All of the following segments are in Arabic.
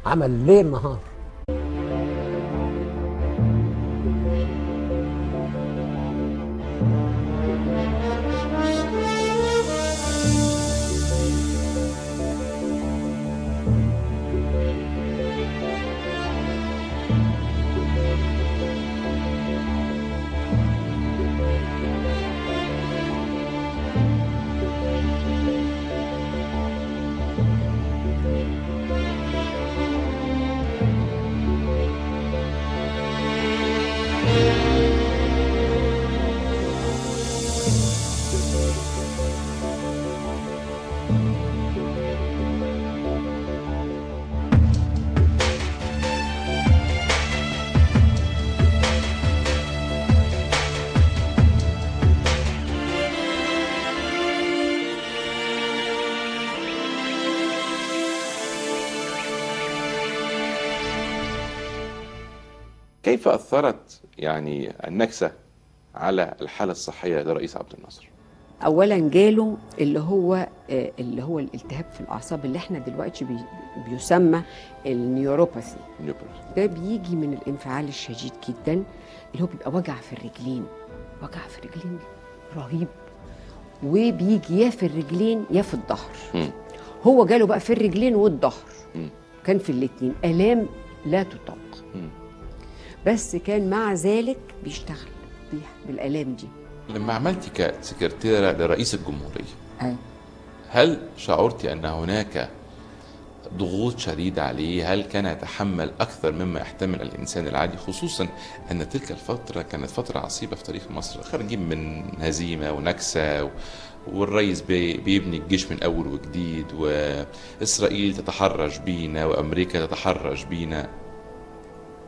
عمل ليل نهار. كيف أثرت يعني النكسة على الحالة الصحية لرئيس عبد الناصر؟ اولا جاله اللي هو الالتهاب في الاعصاب اللي احنا دلوقتي بيسمى النيوروباثي. ده بيجي من الانفعال الشديد جدا اللي هو بيبقى وجع في الرجلين، وجع في الرجلين رهيب، وبيجي يا في الرجلين يا في الظهر. هو جاله بقى في الرجلين والظهر، كان في الاتنين آلام لا تطاق. بس كان مع ذلك بيشتغل بالآلام دي. لما عملتي كسكرتيرة لرئيس الجمهورية، أي. هل شعرتي أن هناك ضغوط شديدة عليه؟ هل كان يتحمل أكثر مما يحتمل الإنسان العادي، خصوصا أن تلك الفترة كانت فترة عصيبة في تاريخ مصر، خارجين من هزيمة ونكسة، والرئيس بيبني الجيش من أول وجديد، وإسرائيل تتحرش بينا وأمريكا تتحرش بينا.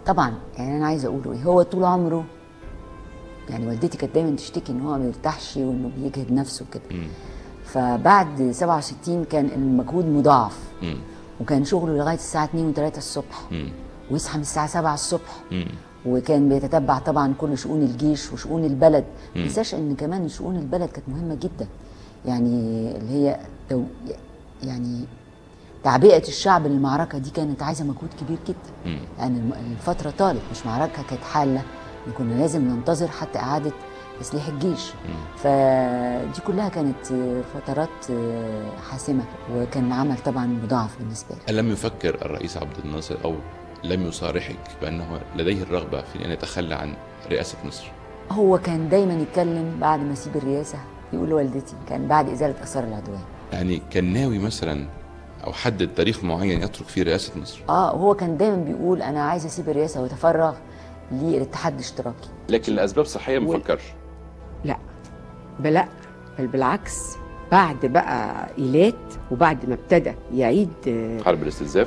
طبعا يعني أنا عايزة أقوله إيه، هو طول عمره يعني والدتي كانت دايما تشتكي إن هو ما يرتاحش وإنه بيجهد نفسه كده. فبعد 67 كان المجهود مضاعف، وكان شغله لغاية الساعة 2 و3 الصبح، ويصحى من الساعة 7 الصبح، وكان بيتتبع طبعا كل شؤون الجيش وشؤون البلد. ما تنساش ان كمان شؤون البلد كانت مهمة جدا، يعني اللي هي يعني تعبئة الشعب للمعركة دي كانت عايزة مجهود كبير جدا، يعني الفترة طالت، مش معركة كانت حالة كنا لازم ننتظر حتى إعادة تسليح الجيش. فدي كلها كانت فترات حاسمة، وكان عمل طبعا مضاعف بالنسبة لي. ألم يفكر الرئيس عبد الناصر أو لم يصارحك بأنه لديه الرغبة في أن يتخلى عن رئاسة مصر؟ هو كان دايما يتكلم بعد ما يسيب الرئاسة، يقول لوالدتي كان بعد إزالة آثار العدوان. يعني كان ناوي مثلا أو حدد تاريخ معين يترك فيه رئاسة مصر؟ هو كان دايما بيقول أنا عايز أسيب الرئاسة وأتفرغ للاتحاد الاشتراكي. لكن لأسباب صحية ما فكرش؟ لا، بل بالعكس، بعد بقى إيلات وبعد ما ابتدى يعيد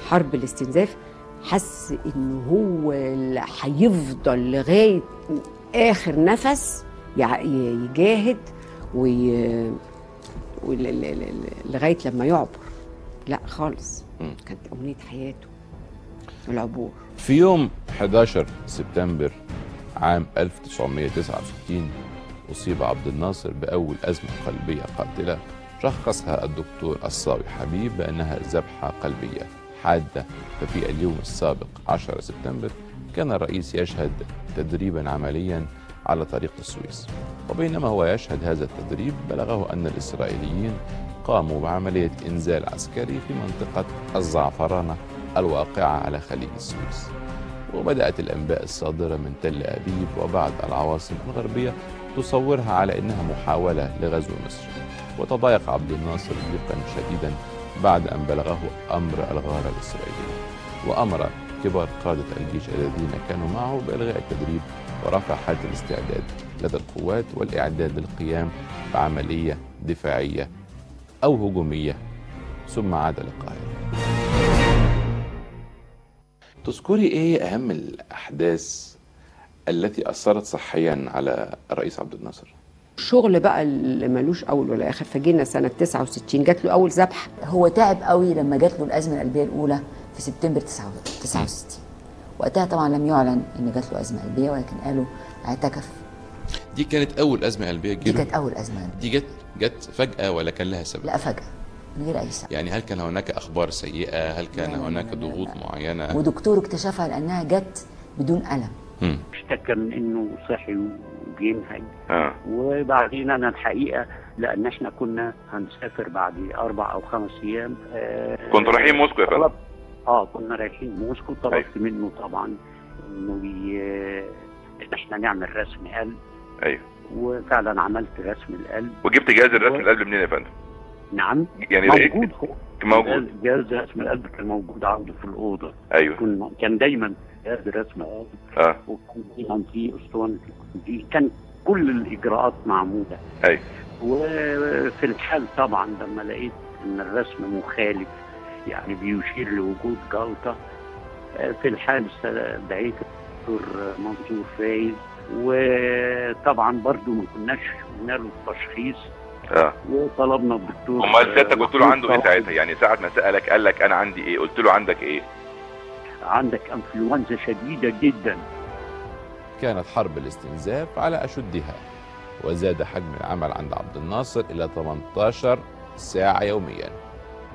حرب الاستنزاف حس إنه هو اللي هيفضل لغاية آخر نفس يجاهد لغاية لما يعبر. لا خالص، كانت أمنية حياته العبور. في يوم 11 سبتمبر عام 1969 أصيب عبد الناصر بأول أزمة قلبية قاتلة، شخصها الدكتور الصاوي حبيب بأنها ذبحة قلبية حادة. ففي اليوم السابق 10 سبتمبر كان الرئيس يشهد تدريبا عمليا على طريق السويس، وبينما هو يشهد هذا التدريب بلغه أن الإسرائيليين قاموا بعملية إنزال عسكري في منطقة الزعفرانة الواقعة على خليج السويس. وبدأت الأنباء الصادرة من تل أبيب وبعض العواصم الغربية تصورها على أنها محاولة لغزو مصر، وتضايق عبد الناصر ضيقا شديدا بعد أن بلغه أمر الغارة الإسرائيلية، وأمر كبار قادة الجيش الذين كانوا معه بإلغاء التدريب ورفع حالة الاستعداد لدى القوات والإعداد للقيام بعملية دفاعية أو هجومية، ثم عاد للقاهرة. تذكري إيه أهم الأحداث التي أثرت صحيا على الرئيس عبد الناصر؟ الشغل بقى اللي ملوش أول ولا آخر. فجينا سنة 69 جات له أول ذبحة. هو تعب قوي لما جات له الأزمة القلبية الأولى في سبتمبر 69. وقتها طبعا لم يعلن إن جات له أزمة قلبية، ولكن قالوا اعتكف. دي كانت أول أزمة قلبية دي كانت أول أزمة قلبية. دي جت فجأة ولا كان لها سبب؟ لا فجأة. من غير اي سبب. يعني هل كان هناك اخبار سيئه؟ هل كان هناك ضغوط معينه؟ ودكتور اكتشفها لانها جت بدون الم. اشتكى من انه صحي وبينهج. وبعدين انا الحقيقه لان احنا كنا هنسافر بعد 4 أو 5 ايام. كنتوا رايحين موسكو يا فندم؟ كنا رايحين موسكو. طلبت منه طبعا انه ان احنا نعمل رسم قلب. ايوه. وفعلا عملت رسم القلب. وجبت جهاز الرسم القلب منين يا فندم؟ نعم، يعني موجود. جهاز رسم القلب كان موجود عنده في الاوضه. ايوه. كان دايما جهاز رسم القلب. وكان دايما في اسطوانه، كان كل الاجراءات معموله. ايوه. وفي الحال طبعا لما لقيت ان الرسم مخالف، يعني بيشير لوجود جلطه، في الحال دعيت الدكتور منصور فايز، وطبعا برضو ما كناش قلنا له التشخيص. وطلبنا الدكتور. امال سيادتك قلت له عنده ايه ساعتها؟ يعني ساعه ما سالك قال لك انا عندي ايه؟ قلت له عندك ايه؟ عندك انفلونزا شديده جدا. كانت حرب الاستنزاف على اشدها، وزاد حجم العمل عند عبد الناصر الى 18 ساعه يوميا،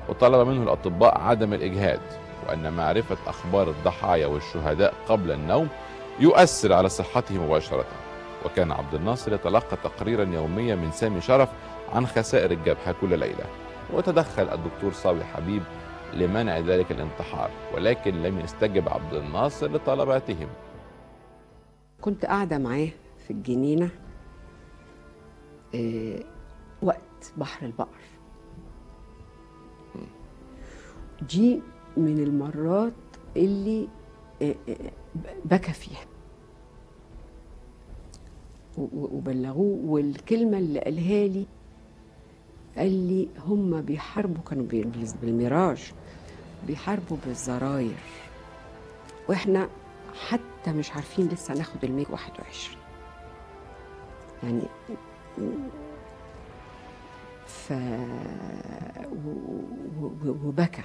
وطلب منه الاطباء عدم الاجهاد، وان معرفه اخبار الضحايا والشهداء قبل النوم يؤثر على صحته مباشره. وكان عبد الناصر يتلقى تقريرا يوميا من سامي شرف عن خسائر الجبهة كل ليلة، وتدخل الدكتور صاوي حبيب لمنع ذلك الانتحار، ولكن لم يستجب عبد الناصر لطلباتهم. كنت قاعدة معاه في الجنينة وقت بحر البقر. دي من المرات اللي بكى فيها وبلغوه، والكلمة اللي قالها لي قال لي هم بيحاربوا، كانوا بالميراج بيحاربوا بالزراير، واحنا حتى مش عارفين لسه ناخد الميج 21 يعني. وبكى.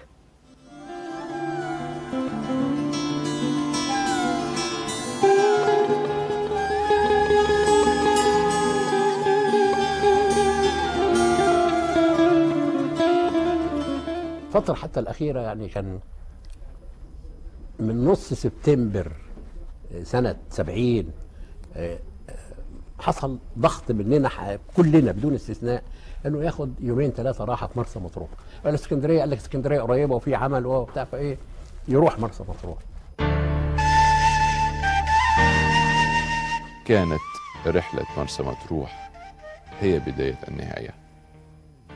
الفترة حتى الأخيرة يعني كان من نص سبتمبر سنة 70 حصل ضغط مننا كلنا بدون استثناء انه ياخد 2 3 راحة في مرسى مطروح. قال اسكندرية، قال لك اسكندرية قريبة وفي عمل وبتاع، فايه يروح مرسى مطروح. كانت رحلة مرسى مطروح هي بداية النهاية،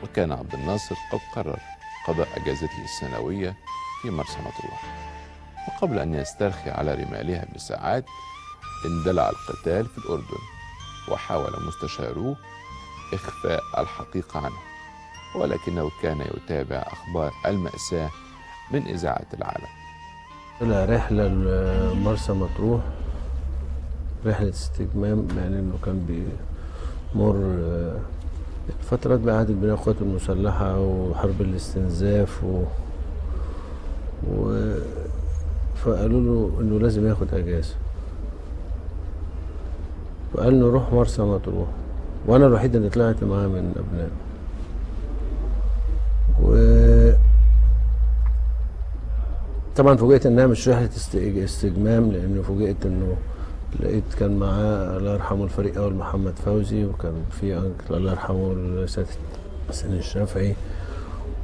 وكان عبد الناصر قد قرر قضاء اجازته السنوية في مرسى مطروح، وقبل ان يسترخي على رمالها بساعات اندلع القتال في الاردن، وحاول مستشاروه اخفاء الحقيقة عنه، ولكنه كان يتابع اخبار المأساة من اذاعة العالم. طلع رحلة لمرسى مطروح، رحلة استجمام، يعني انه كان بيمر فترات بإعادة بناء القوات المسلحة وحرب الاستنزاف فقالوا له انه لازم ياخد اجازة، فقال له روح مرسى مطروح، وانا الوحيد اللي طلعت معاه من ابنائه. طبعا فوجئت انها مش رحلة استجمام، لانه فوجئت انه لقيت كان معاه الله يرحمه الفريق اول محمد فوزي، وكان في الله يرحمه السيد حسين الشافعي،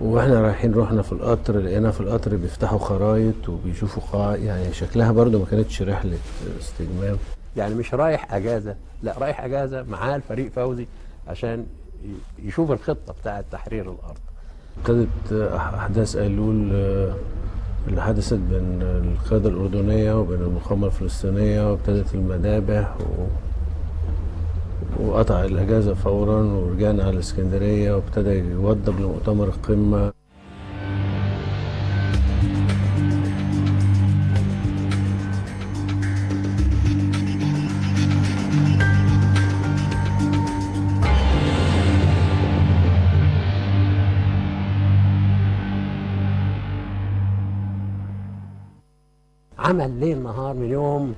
واحنا رايحين رحنا في القطر، لقينا في القطر بيفتحوا خرايط وبيشوفوا قاع، يعني شكلها برضو ما كانتش رحلة استجمام. يعني مش رايح اجازة، لا رايح اجازة معاه الفريق فوزي عشان يشوف الخطة بتاعة تحرير الارض. ابتدت احداث ايلول اللي حدثت بين القيادة الأردنية وبين المقاومة الفلسطينية، وابتدت المذابح وقطع الأجازة فورا، ورجعنا على الإسكندرية وابتدى يوضب لمؤتمر القمة. عمل ليل نهار من يوم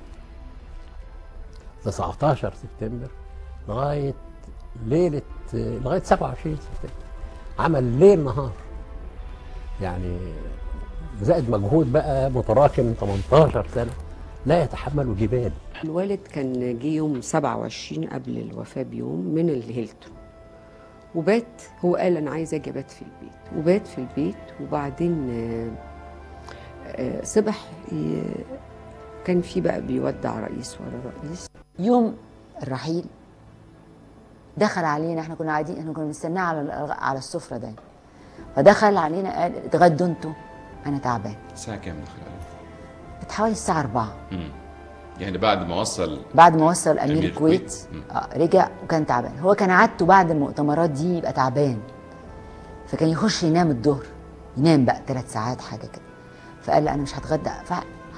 19 سبتمبر لغاية 27 سبتمبر، عمل ليل نهار يعني زائد مجهود بقى متراكم 18 سنه لا يتحمله جبال. الوالد كان جه يوم 27 قبل الوفاه بيوم من الهيلتون، وبات. هو قال انا عايز اجي ابات في البيت، وبات في البيت. وبعدين صبح كان في بقى بيودع رئيس ورا رئيس. يوم الرحيل دخل علينا، احنا كنا قاعدين، احنا كنا بنستناه على السفره ده، فدخل علينا قال اتغدوا انتوا انا تعبان. الساعة كام دخل عليك؟ كانت حوالي الساعه 4. يعني بعد ما وصل امير الكويت رجع وكان تعبان. هو كان عادته بعد المؤتمرات دي يبقى تعبان، فكان يخش ينام الظهر، ينام بقى 3 ساعات حاجه كده. فقال لا انا مش هتغدى،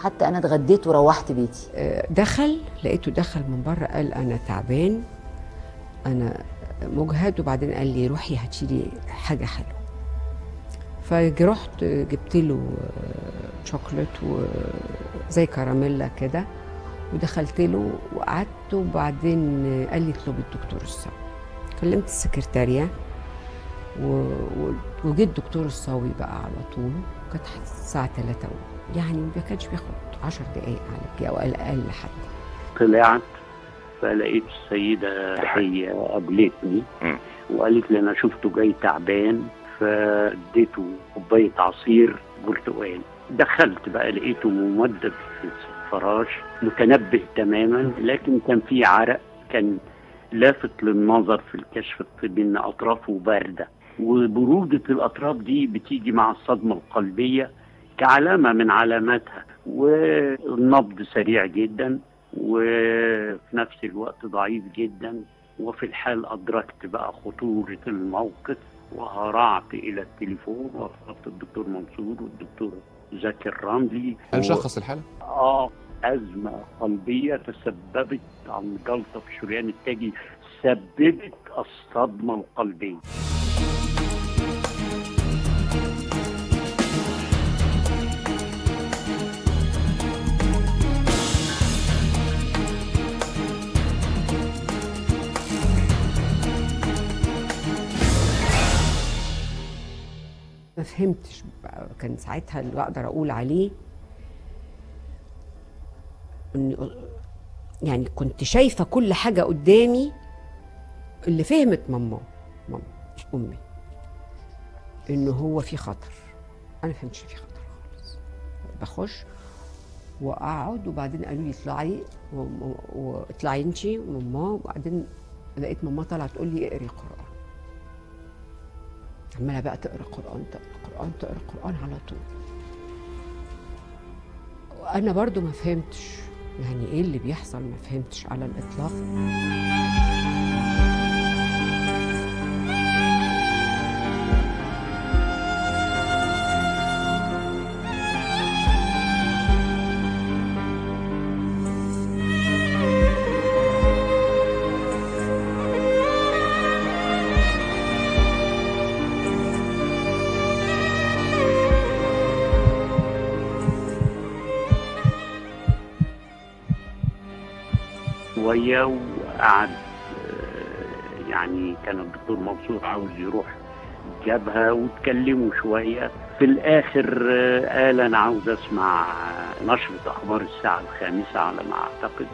حتى انا اتغديت وروحت بيتي. دخل لقيته دخل من بره قال انا تعبان انا مجهد، وبعدين قال لي روحي هاتي لي حاجه حلوه. فرحت جبت له شوكولات وزي كراميلا كده، ودخلت له وقعدت. وبعدين قال لي اطلبي الدكتور الصاوي. كلمت السكرتاريه وجه الدكتور الصاوي بقى على طول. كانت الساعه 3 يعني ما كانش بياخد 10 دقايق على كده او اقل حتى. طلعت فلقيت السيده هي قابلتني وقالت لي انا شفته جاي تعبان، فاديته كوبايه عصير برتقال. دخلت بقى لقيته ممدد في الفراش متنبه تماما، لكن كان في عرق كان لافت للنظر في الكشف الطبي ان اطرافه بارده، وبروده الاطراف دي بتيجي مع الصدمه القلبيه كعلامه من علاماتها، والنبض سريع جدا وفي نفس الوقت ضعيف جدا. وفي الحال أدركت بقى خطورة الموقف وهرعت إلى التليفون وأخبرت الدكتور منصور والدكتور زكي الرملي. هل شخص الحالة؟ أزمة قلبية تسببت عن جلطة في شريان التاجي سببت الصدمة القلبية. ما فهمتش بقى. كان ساعتها اللي اقدر اقول عليه ان يعني كنت شايفه كل حاجه قدامي. اللي فهمت ماما امي انه هو في خطر. انا ما فهمتش في خطر خالص. بخش واقعد وبعدين قالوا لي اطلعي واطلعي انت وماما. وبعدين لقيت ماما طالعه تقول لي اقري قران. عماله بقى تقرا قران تقرا قران على طول. وانا برضو ما فهمتش يعني ايه اللي بيحصل، ما فهمتش على الاطلاق. وقعد يعني كان الدكتور منصور عاوز يروح جابها واتكلموا شوية. في الآخر قال أنا عاوز أسمع نشرة أخبار الساعة 5 على ما أعتقد،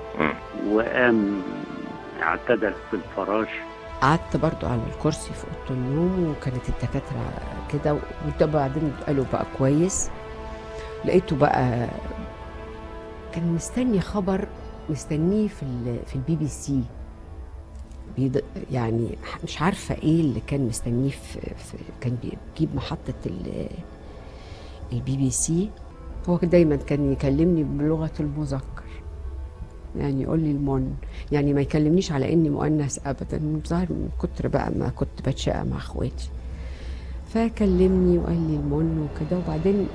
وقام اعتدل في الفراش. قعدت برضو على الكرسي في أوضة النوم وكانت الدكاترة كده، وبعدين قالوا بقى كويس. لقيته بقى كان مستني خبر مستنيه في البي بي سي. يعني مش عارفه ايه اللي كان مستنيه كان بيجيب محطه البي بي سي. هو دايما كان يكلمني بلغه المذكر، يعني يقول لي المون، يعني ما يكلمنيش على اني مؤنث ابدا. ظاهر من كتر بقى ما كنت بتشقى مع اخواتي، فكلمني وقال لي المون وكده. وبعدين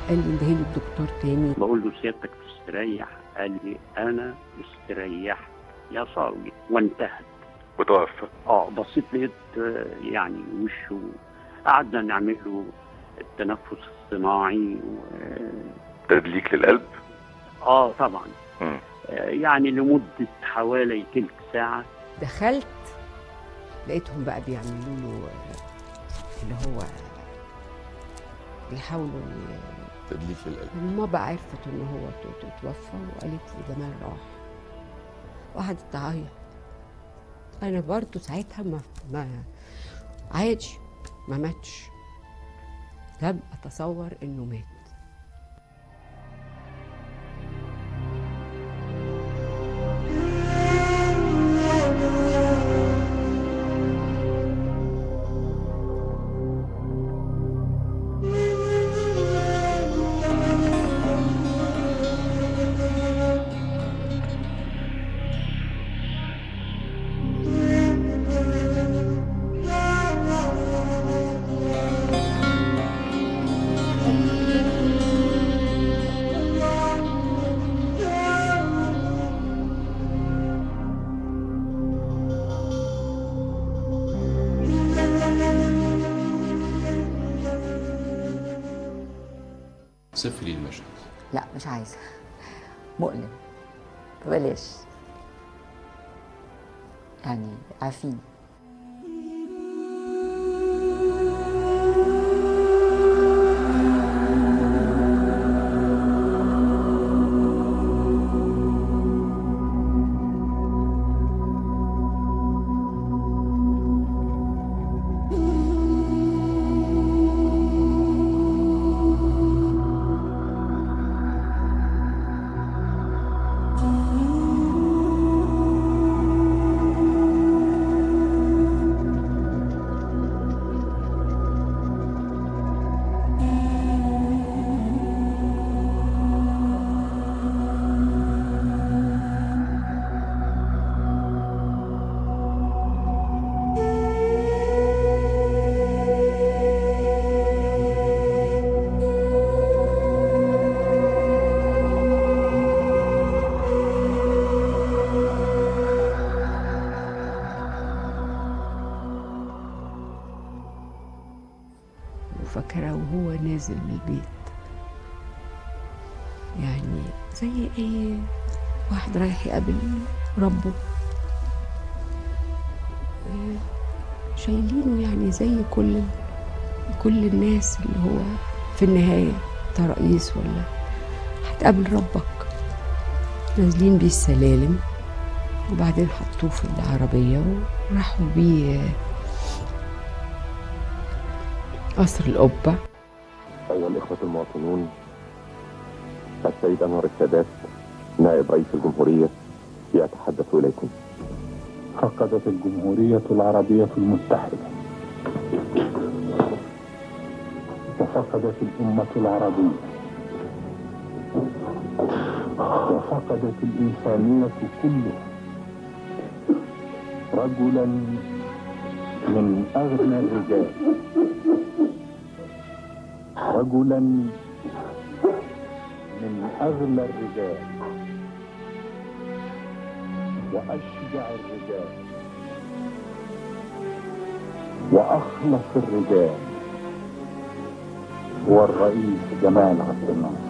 قال لي اندهي لي الدكتور تاني. بقول له سيادتك تستريح؟ قال لي انا استريحت يا صاوي، وانتهت وتوفى. بصيت لقيت يعني وشه. قعدنا نعمل له التنفس الصناعي تدليك للقلب. طبعا. يعني لمده حوالي تلت ساعه. دخلت لقيتهم بقى بيعملوا له اللي هو بيحاولوا تدليك للقلب. ماما عرفت ان هو توفى وقالت لي جمال راح، وقعدت تعيط. انا برضو ساعتها ما عادي، ما ماتش، لم اتصور انه مات. صفري المشهد. لا مش عايزه، مؤلم، فبلاش يعني، عارفين. وفاكرة وهو نازل من البيت، يعني زي اي واحد رايح يقابل ربه، شايلينه يعني زي كل الناس، اللي هو في النهاية انت رئيس ولا هتقابل ربك. نازلين بيه السلالم، وبعدين حطوه في العربية وراحوا بيه قصر القبة. أيها الإخوة المواطنون، السيد أنور السادات نائب رئيس الجمهورية يتحدث إليكم. فقدت الجمهورية العربية المتحدة، وفقدت الأمة العربية، وفقدت الإنسانية كلها رجلا من أغنى الرجال، رجلا من أغلى الرجال وأشجع الرجال وأخلص الرجال، هو الرئيس جمال عبد الناصر.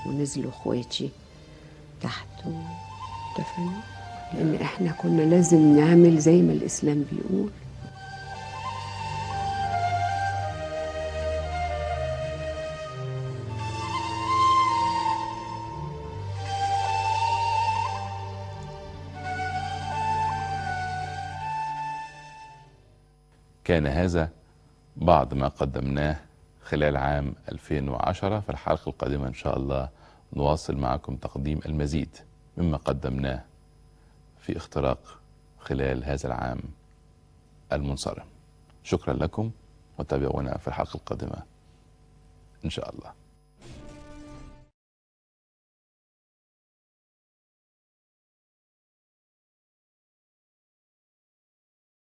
ونزلوا اخواتي تحت ودفنوا، لان احنا كنا لازم نعمل زي ما الاسلام بيقول. كان هذا بعض ما قدمناه خلال عام 2010. في الحلقة القادمة إن شاء الله نواصل معكم تقديم المزيد مما قدمناه في اختراق خلال هذا العام المنصرم. شكرا لكم وتابعونا في الحلقة القادمة إن شاء الله.